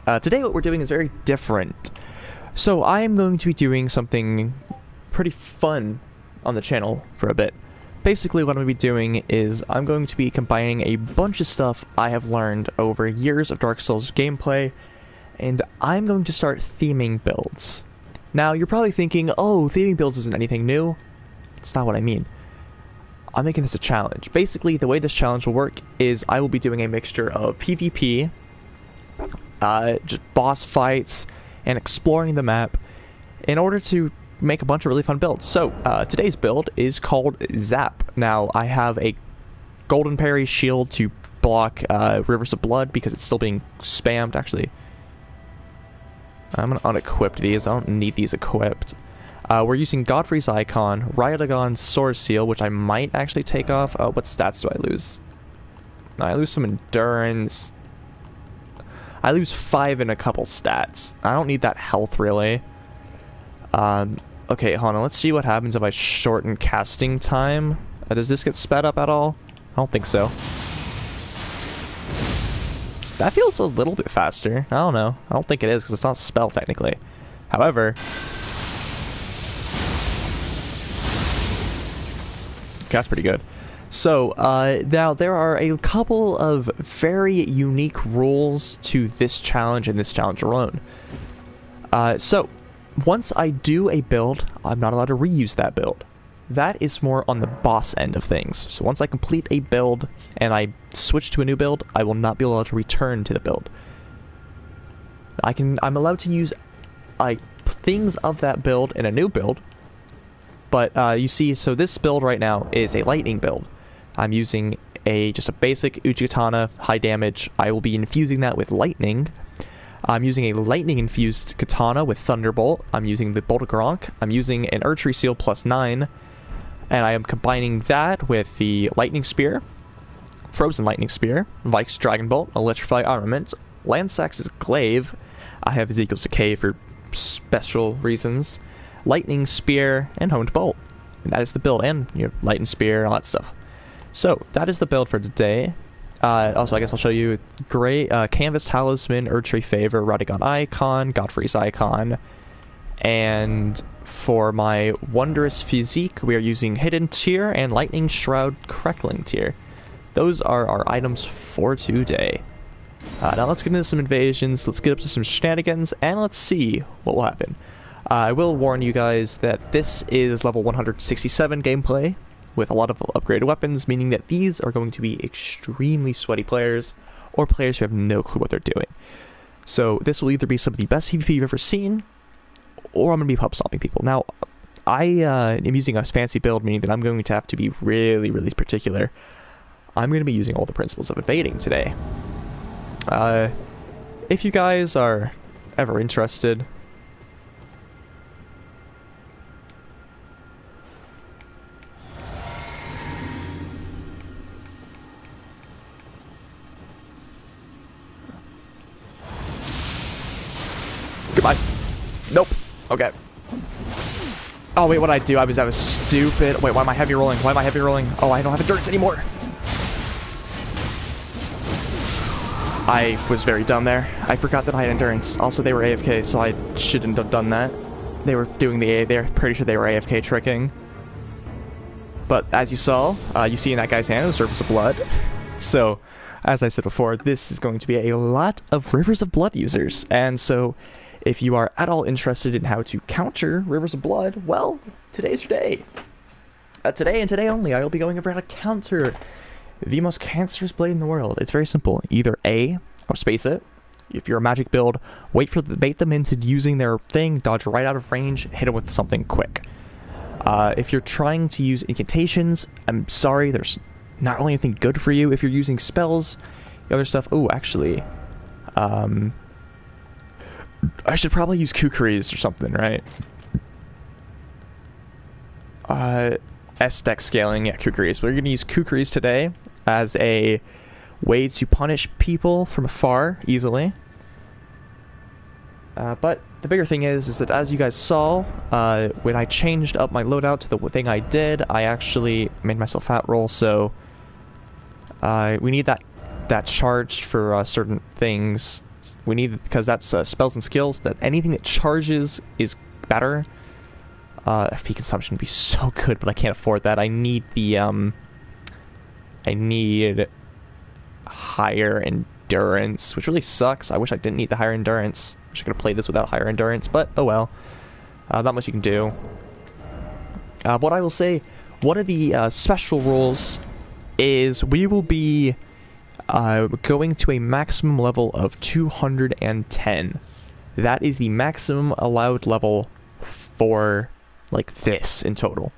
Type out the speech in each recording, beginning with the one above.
Today what we're doing is very different. So I am going to be doing something pretty fun on the channel for a bit. Basically what I'm going to be doing is I'm going to be combining a bunch of stuff I have learned over years of Dark Souls gameplay, and I'm going to start theming builds. Now you're probably thinking, oh, theming builds isn't anything new. It's not what I mean. I'm making this a challenge. Basically, the way this challenge will work is I will be doing a mixture of PvP, just boss fights, and exploring the map in order to make a bunch of really fun builds. So, today's build is called Zap. Now, I have a golden parry shield to block Rivers of Blood because it's still being spammed. Actually, I'm going to unequip these. I don't need these equipped. We're using Godfrey's Icon, Ryodagon's Sword Seal, which I might actually take off. What stats do I lose? I lose some endurance. I lose 5 in a couple stats. I don't need that health, really. Okay, hold on. Let's see what happens if I shorten casting time. Does this get sped up at all? I don't think so. That feels a little bit faster. I don't know. I don't think it is, because it's not spell, technically. However... that's pretty good. So, now there are a couple of very unique rules to this challenge and this challenge alone. So, once I do a build, I'm not allowed to reuse that build. That is more on the boss end of things. So once I complete a build and I switch to a new build, I will not be allowed to return to the build. I'm allowed to use things of that build in a new build. But you see, so this build right now is a lightning build. I'm using just a basic Uchigatana, high damage. I will be infusing that with lightning. I'm using a lightning infused katana with Thunderbolt. I'm using the Bolt of Gronk. I'm using an Archery Seal +9. And I am combining that with the Lightning Spear, Frozen Lightning Spear, Vike's Dragon Bolt, Electrify Armament, Lansax's Glaive. I have Ezekiel's Decay for special reasons. Lightning Spear, and Honed Bolt. And that is the build, and your Lightning Spear, all that stuff. So, that is the build for today. Also, I guess I'll show you Canvas Talisman, Erdtree Favor, Ryodagon Icon, Godfrey's Icon, and for my Wondrous Physique, we are using Hidden Tear and Lightning Shroud Crackling Tear. Those are our items for today. Now let's get into some invasions, let's get up to some shenanigans, and let's see what will happen. I will warn you guys that this is level 167 gameplay with a lot of upgraded weapons, meaning that these are going to be extremely sweaty players or players who have no clue what they're doing. So this will either be some of the best PvP you've ever seen, or I'm going to be pub stomping people. Now, I am using a fancy build, meaning that I'm going to have to be really, really particular. I'm going to be using all the principles of invading today. If you guys are ever interested... Goodbye. Nope. Okay. Oh, wait, what did I do? I was stupid. Wait, why am I heavy rolling? Why am I heavy rolling? Oh, I don't have endurance anymore. I was very dumb there. I forgot that I had endurance. Also, they were AFK, so I shouldn't have done that. They were doing the A. They're pretty sure they were AFK tricking. But as you saw, you see in that guy's hand, the Rivers of Blood. So, as I said before, this is going to be a lot of Rivers of Blood users. And so... if you are at all interested in how to counter Rivers of Blood, well, today's your day. Today and today only, I will be going over how to counter the most cancerous blade in the world. It's very simple. Either A, or space it. If you're a magic build, bait them into using their thing, dodge right out of range, hit them with something quick. If you're trying to use incantations, I'm sorry, there's not really anything good for you. If you're using spells, the other stuff, oh, actually, I should probably use Kukuris or something, right? S-Deck scaling, yeah, Kukuris. We're going to use Kukuris today as a way to punish people from afar easily. But the bigger thing is that as you guys saw, when I changed up my loadout to the thing I did, I actually made myself fat roll, so we need that charged for certain things. We need, because that's spells and skills, that anything that charges is better. FP consumption would be so good, but I can't afford that. I need the, I need higher endurance, which really sucks. I wish I didn't need the higher endurance. Wish I could have played this without higher endurance, but oh well. Not much you can do. What I will say, one of the special rules is we will be going to a maximum level of 210. That is the maximum allowed level for, like, this in total.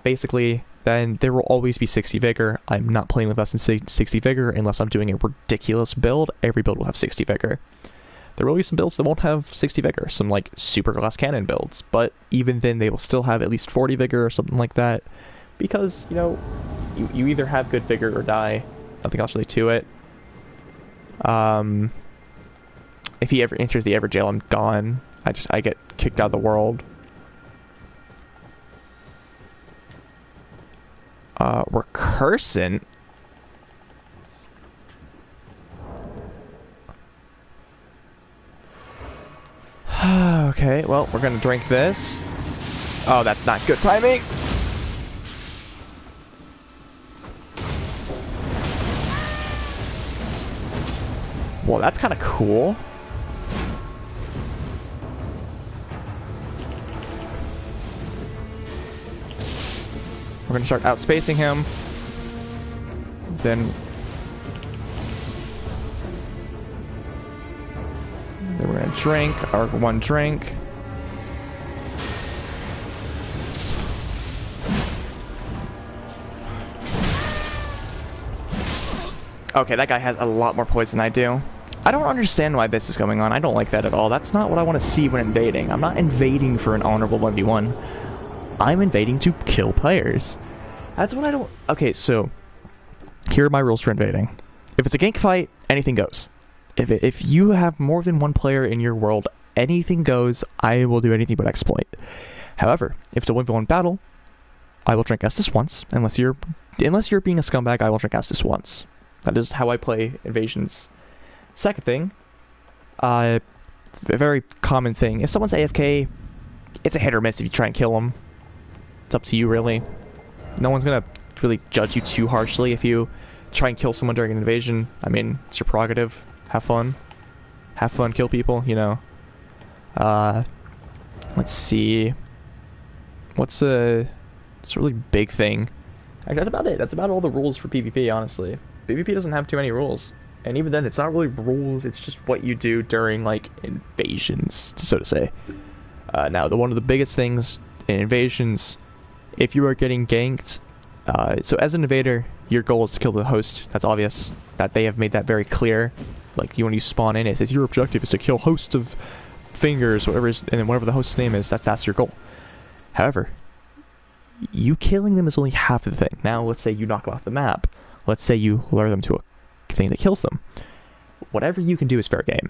Basically, then there will always be 60 vigor. I'm not playing with less than 60 vigor unless I'm doing a ridiculous build. Every build will have 60 vigor. There will be some builds that won't have 60 vigor, some like super glass cannon builds, but even then they will still have at least 40 vigor or something like that, because, you know, you either have good vigor or die. Nothing else really to it. If he ever enters the Ever Jail, I'm gone. I get kicked out of the world. Recursant? Okay, well, we're gonna drink this. Oh, that's not good timing. Well, that's kind of cool. We're gonna start outspacing him. Then we're gonna drink our one drink. Okay, that guy has a lot more poison than I do. I don't understand why this is going on. I don't like that at all. That's not what I want to see when invading. I'm not invading for an honorable 1v1. I'm invading to kill players. That's what I don't... Okay, so here are my rules for invading. If it's a gank fight, anything goes. If you have more than one player in your world, anything goes. I will do anything but exploit. However, if it's a 1v1 battle, I will drink Estus once. Unless you're being a scumbag, I will drink Estus once. That is how I play invasions. Second thing, it's a very common thing. If someone's AFK, it's a hit or miss if you try and kill them. It's up to you, really. No one's gonna really judge you too harshly if you try and kill someone during an invasion. I mean, it's your prerogative. Have fun. Have fun, kill people, you know. Let's see. What's a really big thing? Actually, that's about it. That's about all the rules for PvP, honestly. PvP doesn't have too many rules. And even then, it's not really rules, it's just what you do during, like, invasions, so to say. Now, one of the biggest things in invasions, if you are getting ganked, so as an invader, your goal is to kill the host. That's obvious. That they have made that very clear. Like, when you spawn in, it says your objective is to kill host of fingers, whatever is, and then whatever the host's name is, that's your goal. However, you killing them is only half of the thing. Now, let's say you knock them off the map. Let's say you lure them to a thing that kills them. Whatever you can do is fair game.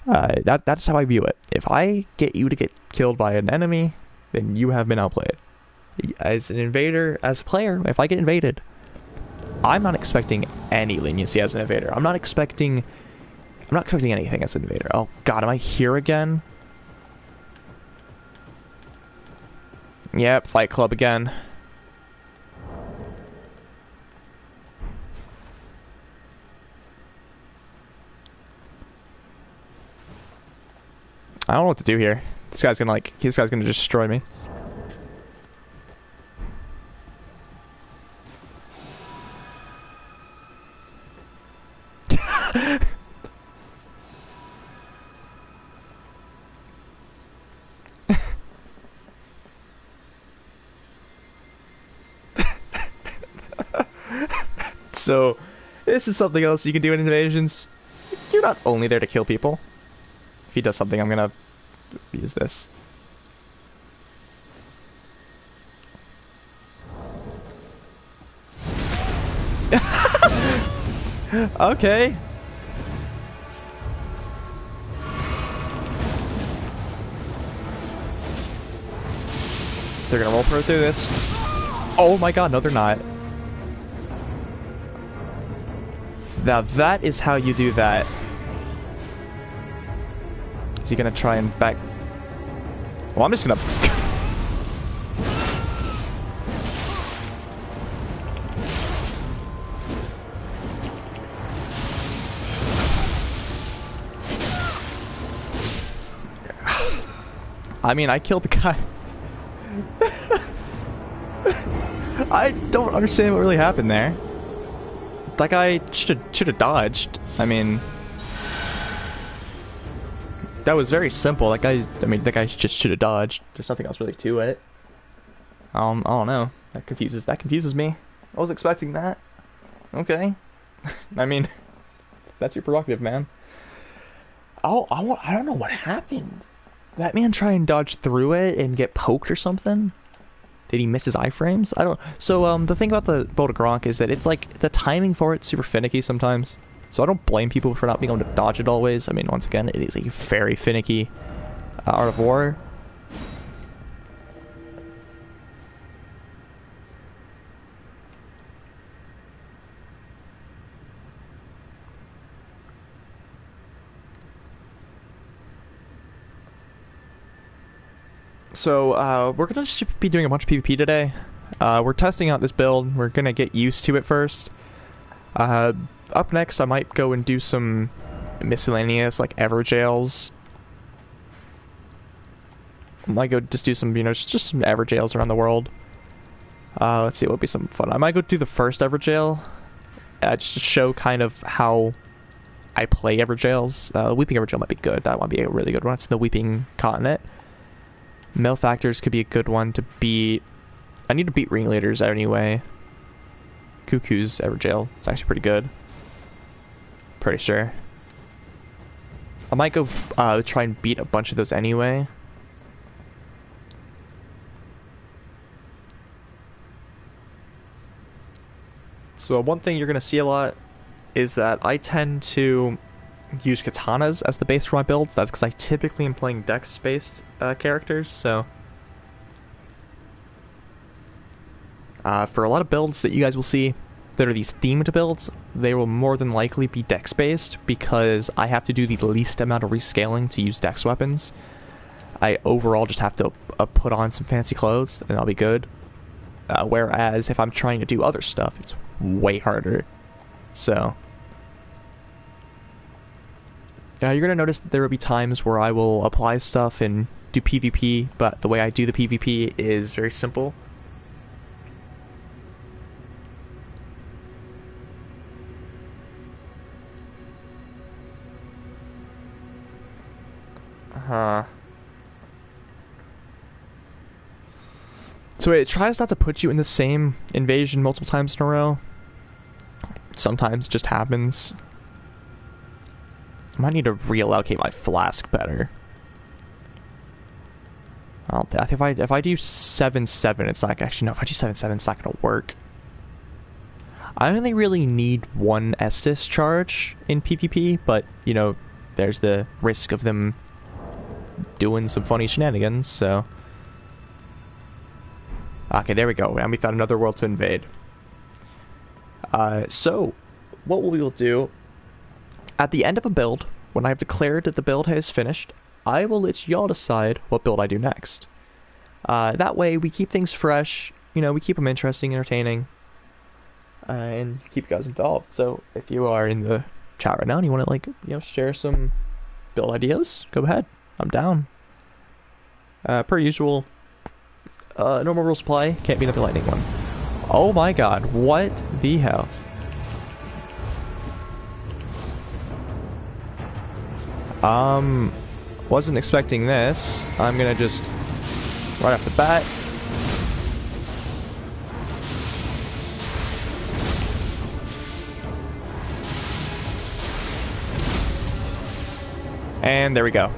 That's how I view it. If I get you to get killed by an enemy, then you have been outplayed. As an invader, as a player, if I get invaded, I'm not expecting any leniency as an invader. I'm not expecting anything as an invader. Oh god, am I here again? Yep, Fight Club again. I don't know what to do here. This guy's gonna destroy me. So, this is something else you can do in invasions. You're not only there to kill people. If he does something, I'm gonna use this. Okay. They're gonna roll through this. Oh my god, no they're not. Now that is how you do that. Is he gonna try and back? Well, I'm just gonna... I mean, I killed the guy. I don't understand what really happened there. That guy should have dodged. I mean, that was very simple. That guy just should have dodged. There's nothing else really to it. I don't know. That confuses me. I was expecting that. Okay. I mean, that's your prerogative, man. I don't know what happened. That man try and dodge through it and get poked or something? Did he miss his iframes? I don't... So, the thing about the Bolt of Gronk is that it's like, the timing for it's super finicky sometimes. So I don't blame people for not being able to dodge it always. I mean, once again, it is a very finicky Art of War. So, we're gonna just be doing a bunch of PvP today. We're testing out this build. We're gonna get used to it first. Up next, I might go and do some miscellaneous, like, Everjails. I might go just do some, just some Everjails around the world. Let's see, what would be some fun. I might go do the first Everjail. Just to show kind of how I play Everjails. Weeping Everjail might be good. That might be a really good one. It's the Weeping Continent. Malefactors could be a good one to beat. I need to beat Ringleaders anyway. Cuckoo's Everjail. It's actually pretty good. Pretty sure. I might go try and beat a bunch of those anyway. So one thing you're going to see a lot is that I tend to use katanas as the base for my builds. That's because I typically am playing dex-based characters, so... for a lot of builds that you guys will see that are these themed builds, they will more than likely be dex-based because I have to do the least amount of rescaling to use dex weapons. I overall just have to put on some fancy clothes and I'll be good. Whereas if I'm trying to do other stuff, it's way harder. So... you're going to notice that there will be times where I will apply stuff and do PvP, but the way I do the PvP is very simple. So it tries not to put you in the same invasion multiple times in a row. Sometimes it just happens. I might need to reallocate my flask better. I think if I do 7-7, it's like, actually no, if I do 7-7, it's not gonna work. I only really need one Estus charge in PvP, but there's the risk of them doing some funny shenanigans, so... Okay, there we go, and we found another world to invade. So, what we will do, at the end of a build, when I've declared that the build has finished, I will let y'all decide what build I do next. That way, we keep things fresh, we keep them interesting, entertaining, and keep you guys involved. So, if you are in the chat right now and you want to, share some build ideas, go ahead. I'm down. Per usual, normal rules apply. Can't be another lightning one. Oh my god, what the hell? Wasn't expecting this. I'm gonna just, right off the bat. And there we go.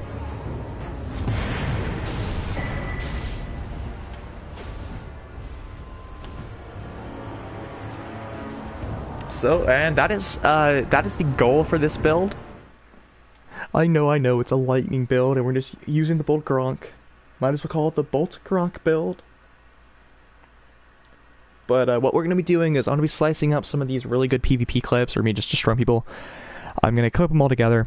So, and that is the goal for this build. I know, it's a lightning build, and we're just using the Bolt Gronk. Might as well call it the Bolt Gronk build. But what we're going to be doing is I'm going to be slicing up some of these really good PvP clips, or me just destroying people. I'm going to clip them all together,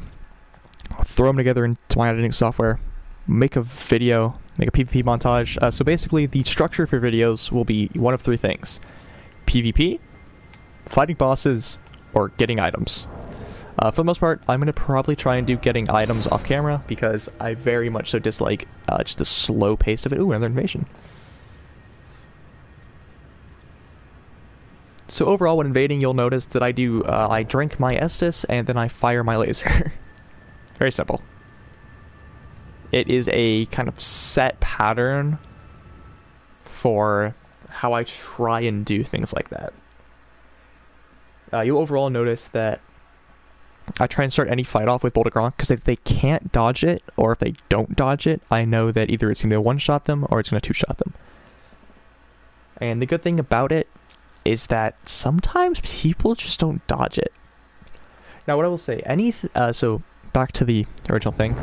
throw them together into my editing software, make a video, make a PvP montage. So basically, the structure for videos will be one of three things: PvP, fighting bosses, or getting items. For the most part, I'm going to probably try and do getting items off camera, because I very much so dislike just the slow pace of it. Ooh, another invasion. So overall, when invading, you'll notice that I drink my Estus, and then I fire my laser. Very simple. It is a kind of set pattern for how I try and do things like that. You'll overall notice that I try and start any fight off with Bolt of Gronk, because if they can't dodge it, or if they don't dodge it, I know that either it's going to one-shot them, or it's going to two-shot them. And the good thing about it is that sometimes people just don't dodge it. Now, what I will say, so back to the original thing,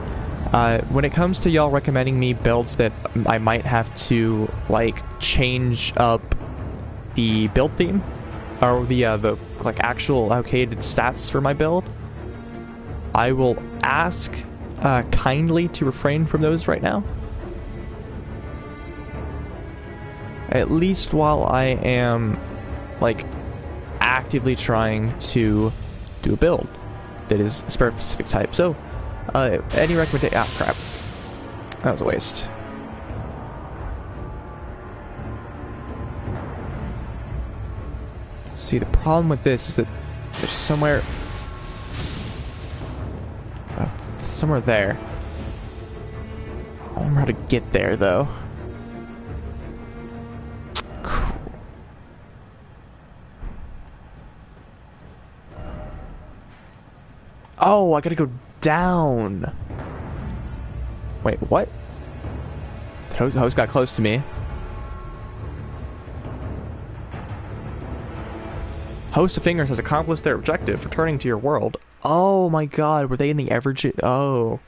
when it comes to y'all recommending me builds that I might have to, like, change up the build theme, or the like actual allocated stats for my build, I will ask kindly to refrain from those right now. At least while I am, like, actively trying to do a build that is a specific type. So, any recommendation? Ah, crap. That was a waste. See, the problem with this is that there's somewhere there. I don't remember how to get there, though. Cool. Oh, I gotta go down. Wait, what? The host got close to me. Host of Fingers has accomplished their objective, returning to your world. Oh my god, were they in the Everjail? Oh.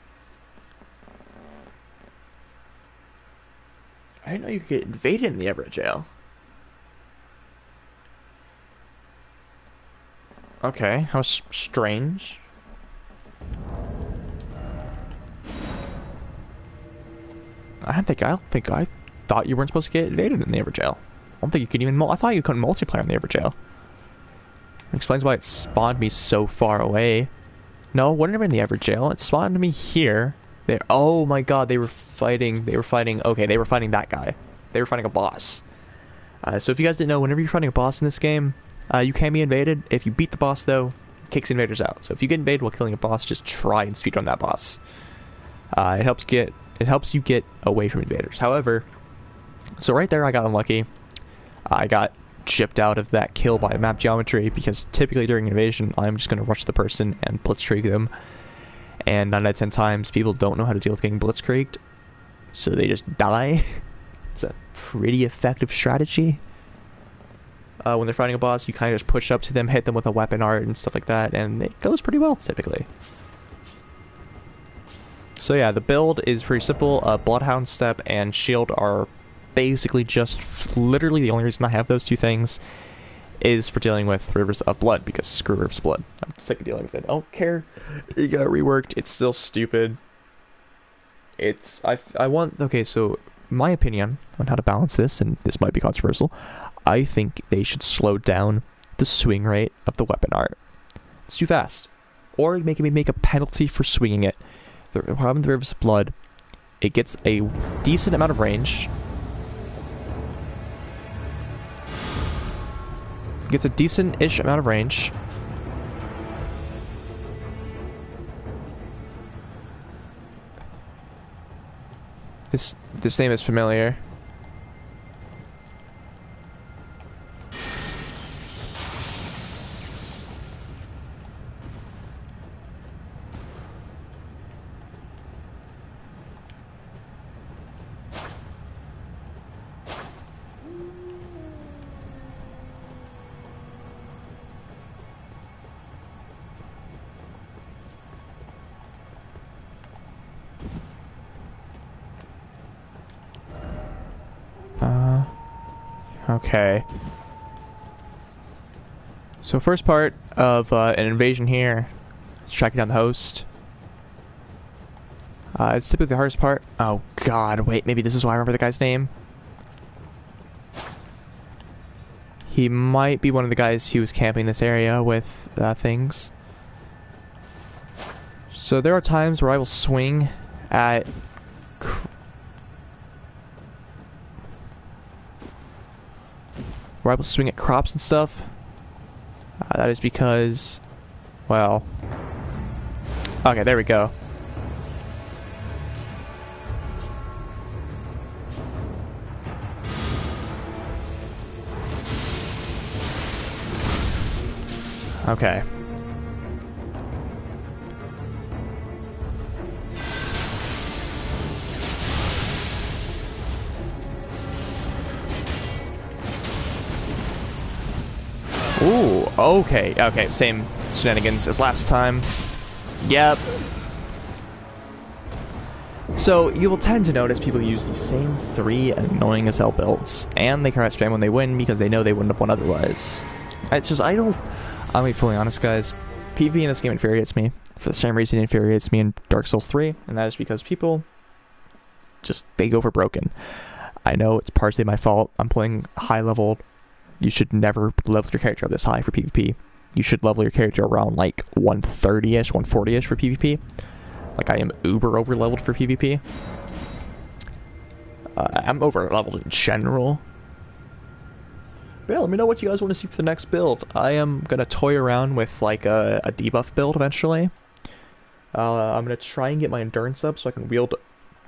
I didn't know you could get invaded in the Everjail. Okay, how strange. I thought you weren't supposed to get invaded in the Everjail. I don't think you could even, I thought you couldn't multiplayer in the Everjail. Explains why it spawned me so far away. No, it wasn't ever in the Everjail. It spawned me here. There. Oh my god, they were fighting. Okay, they were fighting that guy. They were fighting a boss. So if you guys didn't know, whenever you're fighting a boss in this game, you can be invaded. If you beat the boss, though, it kicks invaders out. So if you get invaded while killing a boss, just try and speedrun that boss. It helps you get away from invaders. However, so right there I got unlucky. I got chipped out of that kill by map geometry, because typically during invasion I'm just going to rush the person and blitzkrieg them, and 9 out of 10 times people don't know how to deal with getting blitzkrieged, so they just die. It's a pretty effective strategy. When they're fighting a boss, you kind of just push up to them, hit them with a weapon art and stuff like that, and it goes pretty well typically. So yeah, the build is pretty simple. Bloodhound Step and Shield are basically just literally the only reason I have those two things is for dealing with Rivers of Blood, because screw Rivers of Blood. I'm sick of dealing with it. I don't care. It got reworked. It's still stupid. Okay, so my opinion on how to balance this, and this might be controversial, I think they should slow down the swing rate of the weapon art. It's too fast. Or maybe make a penalty for swinging it. The problem with the Rivers of Blood, it gets a decent amount of range. Gets a decent-ish amount of range. This name is familiar. Okay. So first part of an invasion here is tracking down the host. It's typically the hardest part. Oh god, wait, maybe this is why I remember the guy's name. He might be one of the guys who was camping this area with things. So there are times where I will swing at crops and stuff. That is because, well, okay, there we go. Okay. Ooh, okay, same shenanigans as last time. Yep. So, you will tend to notice people use the same 3 annoying as hell builds, and they crouch spam when they win because they know they wouldn't have won otherwise. It's just, I'm being fully honest, guys. PvP in this game infuriates me, for the same reason it infuriates me in Dark Souls 3, and that is because people just, they go for broken. I know it's partially my fault. I'm playing high level. You should never level your character up this high for PvP. You should level your character around like 130-ish, 140-ish for PvP. Like I am uber over leveled for PvP. I'm over leveled in general. But yeah, let me know what you guys want to see for the next build. I am gonna toy around with like a debuff build eventually. I'm gonna try and get my endurance up so I can wield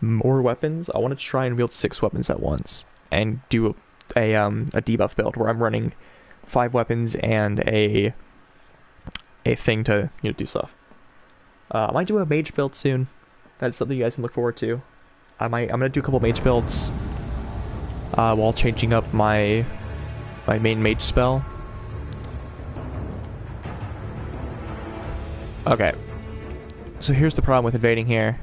more weapons. I want to try and wield 6 weapons at once and do a debuff build where I'm running 5 weapons and a thing to do stuff. I might do a mage build soon. That's something you guys can look forward to. I'm gonna do a couple mage builds while changing up my main mage spell. Okay. So here's the problem with invading here.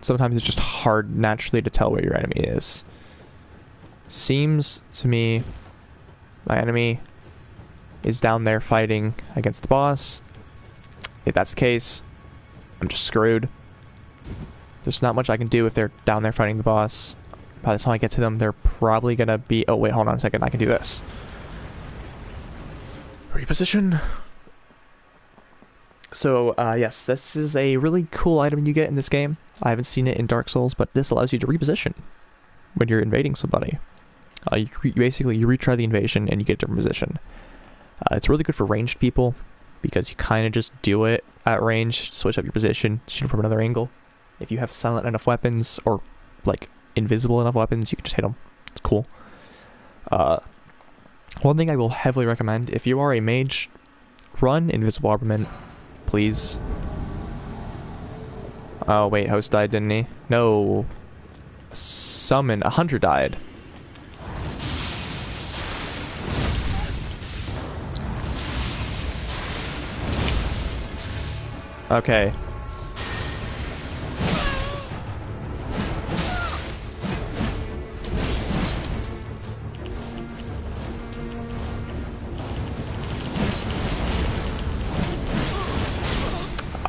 Sometimes it's just hard naturally to tell where your enemy is. Seems to me my enemy is down there fighting against the boss. If that's the case, I'm just screwed. There's not much I can do if they're down there fighting the boss. By the time I get to them, they're probably gonna be... Oh wait, hold on a second, I can do this. Reposition. So, yes, this is a really cool item you get in this game. I haven't seen it in Dark Souls, but this allows you to reposition when you're invading somebody. You retry the invasion and you get a different position. It's really good for ranged people because you kind of just do it at range, switch up your position, shoot from another angle. If you have silent enough weapons or like invisible enough weapons, you can just hit them. It's cool. One thing I will heavily recommend, if you are a mage, run Invisible Armament, please. Oh wait, host died, didn't he? No. Summon, a hunter died. Okay.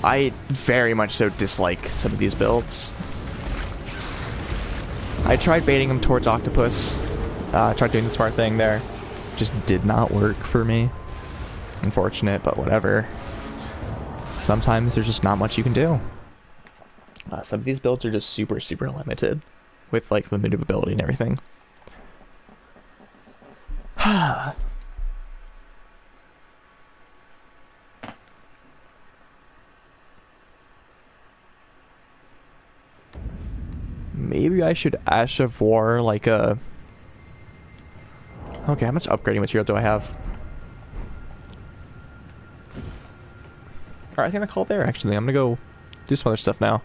I very much so dislike some of these builds. I tried baiting him towards Octopus. Tried doing the smart thing there. Just did not work for me. Unfortunate, but whatever. Sometimes there's just not much you can do. Some of these builds are just super, super limited with like the maneuverability and everything. Maybe I should Ash of War like a... Okay, how much upgrading material do I have? Alright, I think I'm gonna call it there actually. I'm gonna go do some other stuff now.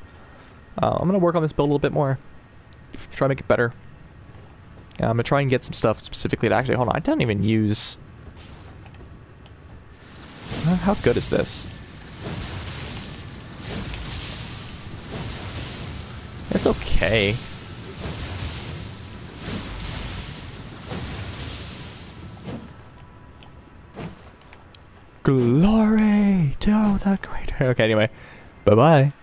I'm gonna work on this build a little bit more. Try to make it better. I'm gonna try and get some stuff specifically to actually... Hold on, I didn't even use... How good is this? It's okay. Glory to the greater. Okay, anyway. Bye-bye.